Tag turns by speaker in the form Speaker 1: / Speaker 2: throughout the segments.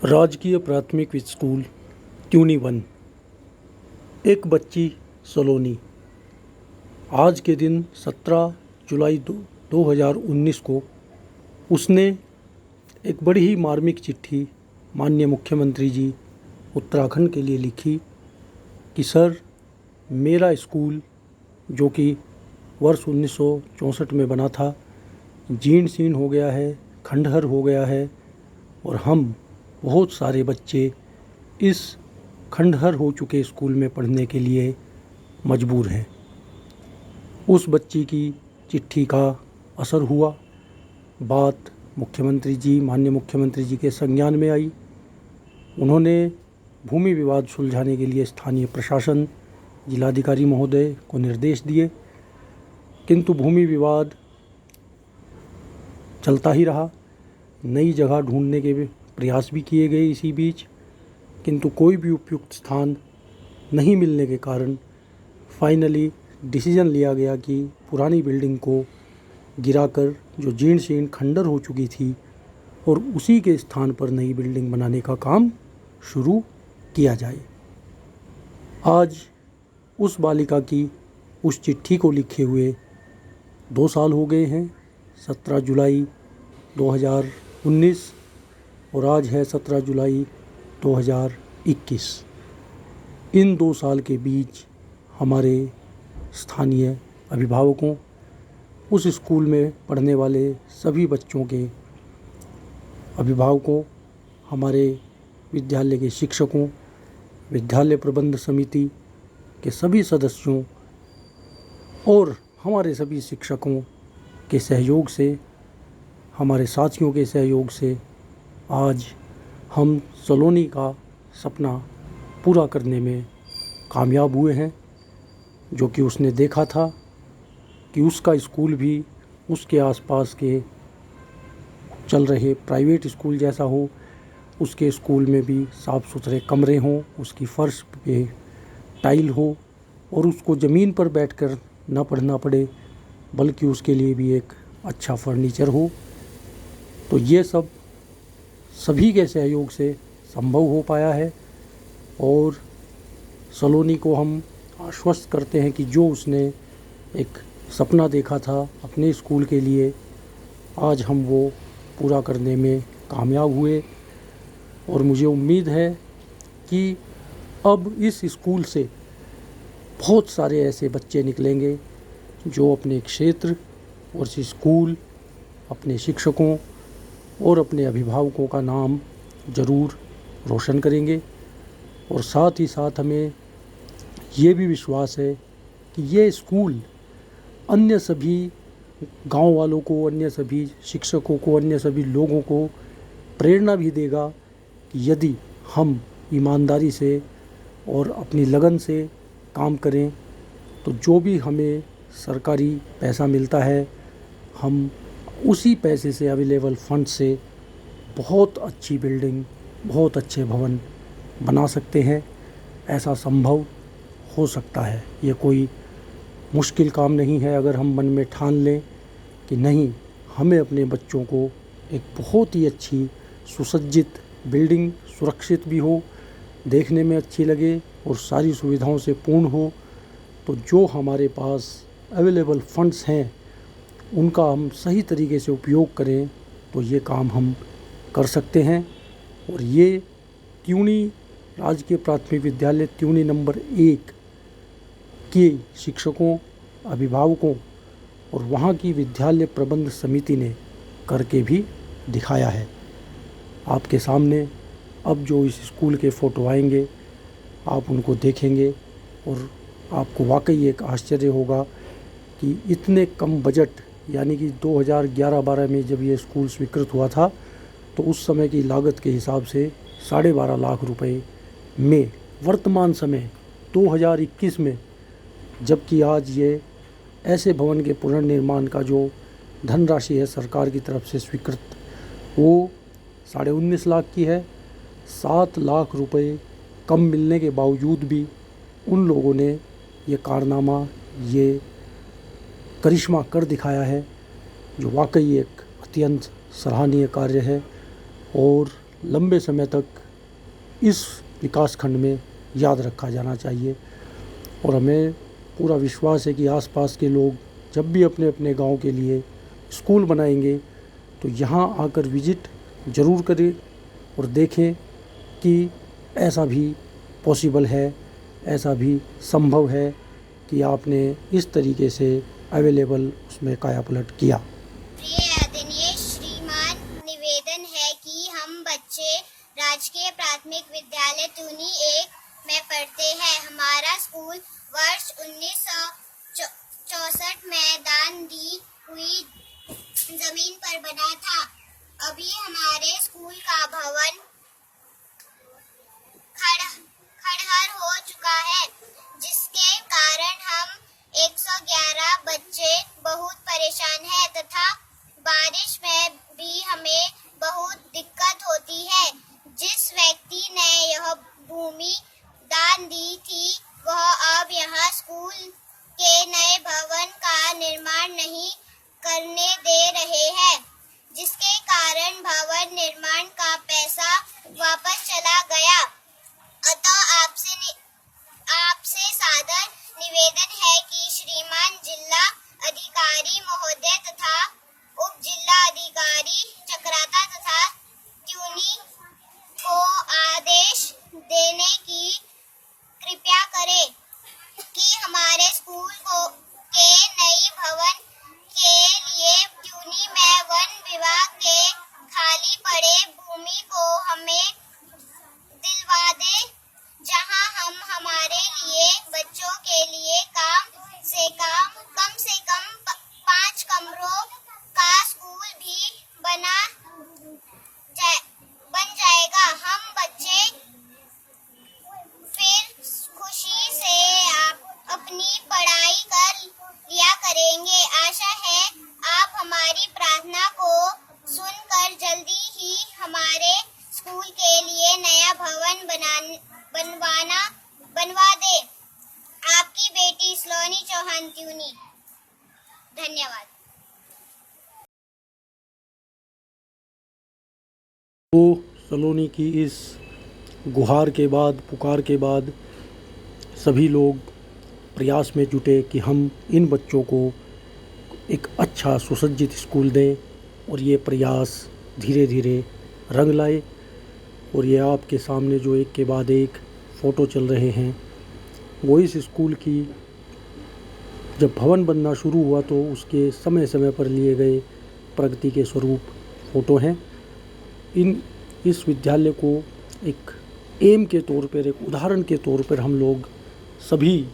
Speaker 1: राजकीय प्राथमिक स्कूल त्यूनी 1। एक बच्ची सलोनी आज के दिन 17 जुलाई 2019 को उसने एक बड़ी ही मार्मिक चिट्ठी माननीय मुख्यमंत्री जी उत्तराखंड के लिए लिखी कि सर, मेरा स्कूल जो कि वर्ष 1964 में बना था, जीर्ण शीर्ण हो गया है, खंडहर हो गया है और हम बहुत सारे बच्चे इस खंडहर हो चुके स्कूल में पढ़ने के लिए मजबूर हैं। उस बच्ची की चिट्ठी का असर हुआ, बात माननीय मुख्यमंत्री जी के संज्ञान में आई। उन्होंने भूमि विवाद सुलझाने के लिए स्थानीय प्रशासन, जिलाधिकारी महोदय को निर्देश दिए, किंतु भूमि विवाद चलता ही रहा। नई जगह ढूंढने के प्रयास भी किए गए इसी बीच, किंतु कोई भी उपयुक्त स्थान नहीं मिलने के कारण फाइनली डिसीजन लिया गया कि पुरानी बिल्डिंग को गिराकर जो जीर्ण शीर्ण खंडर हो चुकी थी और उसी के स्थान पर नई बिल्डिंग बनाने का काम शुरू किया जाए। आज उस बालिका की उस चिट्ठी को लिखे हुए 2 साल हो गए हैं। 17 जुलाई 2019 और आज है 17 जुलाई 2021। इन 2 साल के बीच हमारे स्थानीय अभिभावकों, उस स्कूल में पढ़ने वाले सभी बच्चों के अभिभावकों, हमारे विद्यालय के शिक्षकों, विद्यालय प्रबंध समिति के सभी सदस्यों और हमारे सभी शिक्षकों के सहयोग से, हमारे साथियों के सहयोग से आज हम सलोनी का सपना पूरा करने में कामयाब हुए हैं। जो कि उसने देखा था कि उसका स्कूल भी उसके आसपास के चल रहे प्राइवेट स्कूल जैसा हो, उसके स्कूल में भी साफ़ सुथरे कमरे हों, उसकी फ़र्श पे टाइल हो और उसको ज़मीन पर बैठकर न पढ़ना पड़े, बल्कि उसके लिए भी एक अच्छा फर्नीचर हो। तो ये सब सभी के सहयोग से संभव हो पाया है और सलोनी को हम आश्वस्त करते हैं कि जो उसने एक सपना देखा था अपने स्कूल के लिए, आज हम वो पूरा करने में कामयाब हुए। और मुझे उम्मीद है कि अब इस स्कूल से बहुत सारे ऐसे बच्चे निकलेंगे जो अपने क्षेत्र और इस स्कूल, अपने शिक्षकों और अपने अभिभावकों का नाम ज़रूर रोशन करेंगे। और साथ ही साथ हमें ये भी विश्वास है कि ये स्कूल अन्य सभी गांव वालों को, अन्य सभी शिक्षकों को, अन्य सभी लोगों को प्रेरणा भी देगा कि यदि हम ईमानदारी से और अपनी लगन से काम करें तो जो भी हमें सरकारी पैसा मिलता है, हम उसी पैसे से, अवेलेबल फंड से बहुत अच्छी बिल्डिंग, बहुत अच्छे भवन बना सकते हैं। ऐसा संभव हो सकता है। ये कोई मुश्किल काम नहीं है अगर हम मन में ठान लें कि नहीं, हमें अपने बच्चों को एक बहुत ही अच्छी सुसज्जित बिल्डिंग, सुरक्षित भी हो, देखने में अच्छी लगे और सारी सुविधाओं से पूर्ण हो, तो जो हमारे पास अवेलेबल फंड्स हैं उनका हम सही तरीके से उपयोग करें तो ये काम हम कर सकते हैं। और ये त्यूनी राजकीय प्राथमिक विद्यालय त्यूनी नंबर 1 के शिक्षकों, अभिभावकों और वहाँ की विद्यालय प्रबंध समिति ने करके भी दिखाया है। आपके सामने अब जो इस स्कूल के फ़ोटो आएंगे, आप उनको देखेंगे और आपको वाकई एक आश्चर्य होगा कि इतने कम बजट, यानी कि 2011-12 में जब ये स्कूल स्वीकृत हुआ था तो उस समय की लागत के हिसाब से 12.5 लाख रुपए में, वर्तमान समय 2021 में, जबकि आज ये ऐसे भवन के पुनर्निर्माण का जो धनराशि है सरकार की तरफ से स्वीकृत, वो 19.5 लाख की है। 7 लाख रुपए कम मिलने के बावजूद भी उन लोगों ने ये कारनामा, ये करिश्मा कर दिखाया है, जो वाकई एक अत्यंत सराहनीय कार्य है। और लंबे समय तक इस विकास खंड में याद रखा जाना चाहिए। और हमें पूरा विश्वास है कि आसपास के लोग जब भी अपने अपने गांव के लिए स्कूल बनाएंगे तो यहाँ आकर विज़िट ज़रूर करें और देखें कि ऐसा भी पॉसिबल है, ऐसा भी संभव है कि आपने इस तरीके से अवेलेबल उसमें कायापलट किया।
Speaker 2: प्रिय आदरणीय श्रीमान, निवेदन है कि हम बच्चे राजकीय प्राथमिक विद्यालय टूनी 1 में पढ़ते हैं। हमारा स्कूल वर्ष 1964 में दान दी हुई जमीन पर बना था। अभी हमारे स्कूल का भवन खंडहर हो चुका है, जिसके कारण हम 111 बच्चे बहुत परेशान हैं तथा बारिश में भी हमें बहुत दिक्कत होती है। जिस व्यक्ति ने यह भूमि दान दी थी वह अब यहाँ स्कूल के नए भवन का निर्माण नहीं करने दे रहे हैं, जिसके कारण भवन निर्माण का पैसा वापस चला गया। अतः आपसे सादर निवेदन है कि श्रीमान जिला अधिकारी महोदय तथा उप जिला अधिकारी चक्राता तथा ट्यूनी को आदेश देने की कृपया करें कि हमारे स्कूल के नई भवन के लिए ट्यूनी में वन विभाग के खाली पड़े भूमि को हमें दिलवा दे, जहां हम हमारे लिए बच्चों के लिए कम से कम 5 कमरों का स्कूल भी बन जाएगा। हम बच्चे फिर खुशी से अपनी पढ़ाई कर लिया करेंगे। आशा है आप हमारी प्रार्थना को सुनकर जल्दी ही हमारे स्कूल के लिए नया भवन बनवा दे। आपकी बेटी सलोनी चौहान ट्यूनी। धन्यवाद।
Speaker 1: तो सलोनी की इस गुहार के बाद, पुकार के बाद सभी लोग प्रयास में जुटे कि हम इन बच्चों को एक अच्छा सुसज्जित स्कूल दें, और ये प्रयास धीरे धीरे रंग लाए। और ये आपके सामने जो एक के बाद एक फ़ोटो चल रहे हैं, वो इस स्कूल की जब भवन बनना शुरू हुआ तो उसके समय समय पर लिए गए प्रगति के स्वरूप फ़ोटो हैं। इस विद्यालय को एक एम के तौर पर, एक उदाहरण के तौर पर हम लोग सभी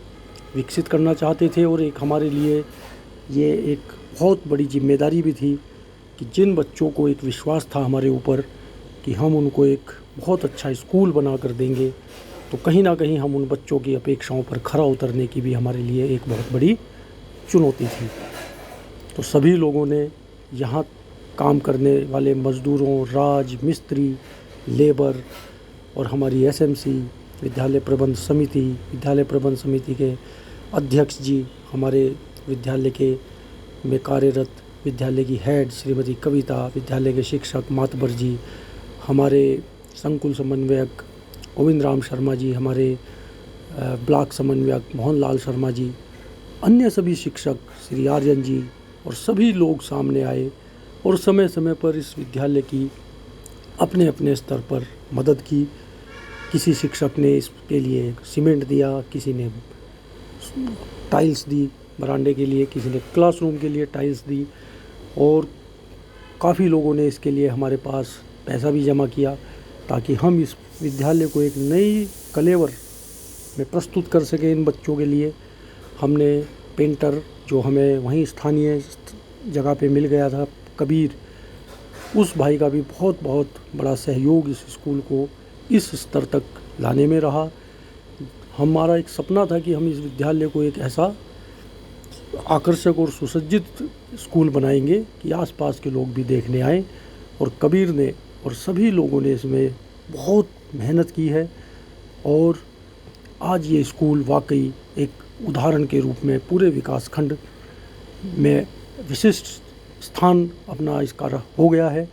Speaker 1: विकसित करना चाहते थे। और एक हमारे लिए ये एक बहुत बड़ी जिम्मेदारी भी थी कि जिन बच्चों को एक विश्वास था हमारे ऊपर कि हम उनको एक बहुत अच्छा स्कूल बना कर देंगे, तो कहीं ना कहीं हम उन बच्चों की अपेक्षाओं पर खरा उतरने की भी हमारे लिए एक बहुत बड़ी चुनौती थी। तो सभी लोगों ने यहाँ काम करने वाले मज़दूरों, राज मिस्त्री, लेबर और हमारी एसएमसी विद्यालय प्रबंध समिति के अध्यक्ष जी, हमारे विद्यालय के में कार्यरत विद्यालय की हेड श्रीमती कविता, विद्यालय के शिक्षक मातबर जी, हमारे संकुल समन्वयक गोविंद राम शर्मा जी, हमारे ब्लॉक समन्वयक मोहनलाल शर्मा जी, अन्य सभी शिक्षक श्री आर्यन जी, और सभी लोग सामने आए और समय समय पर इस विद्यालय की अपने अपने स्तर पर मदद की। किसी शिक्षक ने इसके लिए सीमेंट दिया, किसी ने टाइल्स दी बरामदे के लिए, किसी ने क्लासरूम के लिए टाइल्स दी, और काफ़ी लोगों ने इसके लिए हमारे पास पैसा भी जमा किया ताकि हम इस विद्यालय को एक नई कलेवर में प्रस्तुत कर सकें इन बच्चों के लिए। हमने पेंटर जो हमें वहीं स्थानीय जगह पे मिल गया था, कबीर, उस भाई का भी बहुत बहुत बड़ा सहयोग इस स्कूल को इस स्तर तक लाने में रहा। हमारा एक सपना था कि हम इस विद्यालय को एक ऐसा आकर्षक और सुसज्जित स्कूल बनाएंगे कि आसपास के लोग भी देखने आएँ, और कबीर ने और सभी लोगों ने इसमें बहुत मेहनत की है। और आज ये स्कूल वाकई एक उदाहरण के रूप में पूरे विकासखंड में विशिष्ट स्थान अपना इसका हो गया है,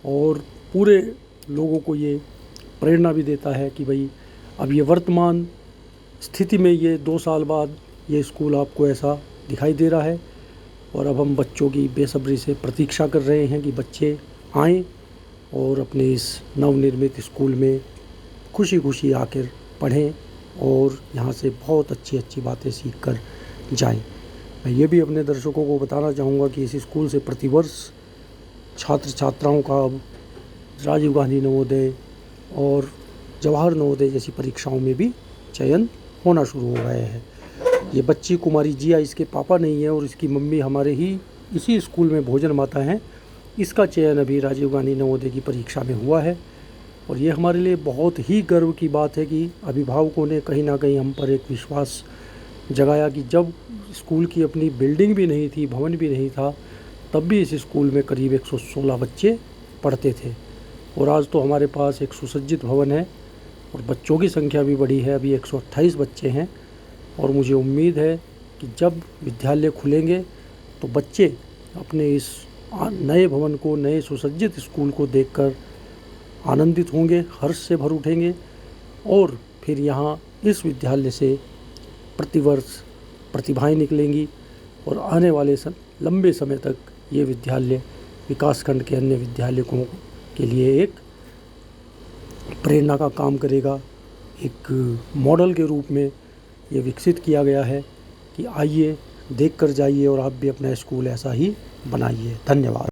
Speaker 1: और पूरे लोगों को ये प्रेरणा भी देता है कि भाई अब ये वर्तमान स्थिति में ये 2 साल बाद ये स्कूल आपको ऐसा दिखाई दे रहा है। और अब हम बच्चों की बेसब्री से प्रतीक्षा कर रहे हैं कि बच्चे आएँ और अपने इस नवनिर्मित स्कूल में खुशी खुशी आकर पढ़ें और यहाँ से बहुत अच्छी अच्छी बातें सीख कर जाएँ। मैं ये भी अपने दर्शकों को बताना चाहूँगा कि इस स्कूल से प्रतिवर्ष छात्र छात्राओं का अब राजीव गांधी नवोदय और जवाहर नवोदय जैसी परीक्षाओं में भी चयन होना शुरू हो गया है। ये बच्ची कुमारी जिया इसके पापा नहीं है और इसकी मम्मी हमारे ही इसी स्कूल में भोजन माता हैं। इसका चयन अभी राजीव गांधी नवोदय की परीक्षा में हुआ है और ये हमारे लिए बहुत ही गर्व की बात है कि अभिभावकों ने कहीं ना कहीं हम पर एक विश्वास जगाया कि जब स्कूल की अपनी बिल्डिंग भी नहीं थी, भवन भी नहीं था, तब भी इस स्कूल में करीब 116 बच्चे पढ़ते थे। और आज तो हमारे पास एक सुसज्जित भवन है और बच्चों की संख्या भी बढ़ी है, अभी 128 बच्चे हैं। और मुझे उम्मीद है कि जब विद्यालय खुलेंगे तो बच्चे अपने इस नए भवन को, नए सुसज्जित स्कूल को देखकर आनंदित होंगे, हर्ष से भर उठेंगे और फिर यहाँ इस विद्यालय से प्रतिवर्ष प्रतिभाएं निकलेंगी और आने वाले लंबे समय तक ये विद्यालय विकासखंड के अन्य विद्यालयों के लिए एक प्रेरणा का काम करेगा। एक मॉडल के रूप में ये विकसित किया गया है कि आइए, देख कर जाइए और आप भी अपना स्कूल ऐसा ही बनाइए। धन्यवाद।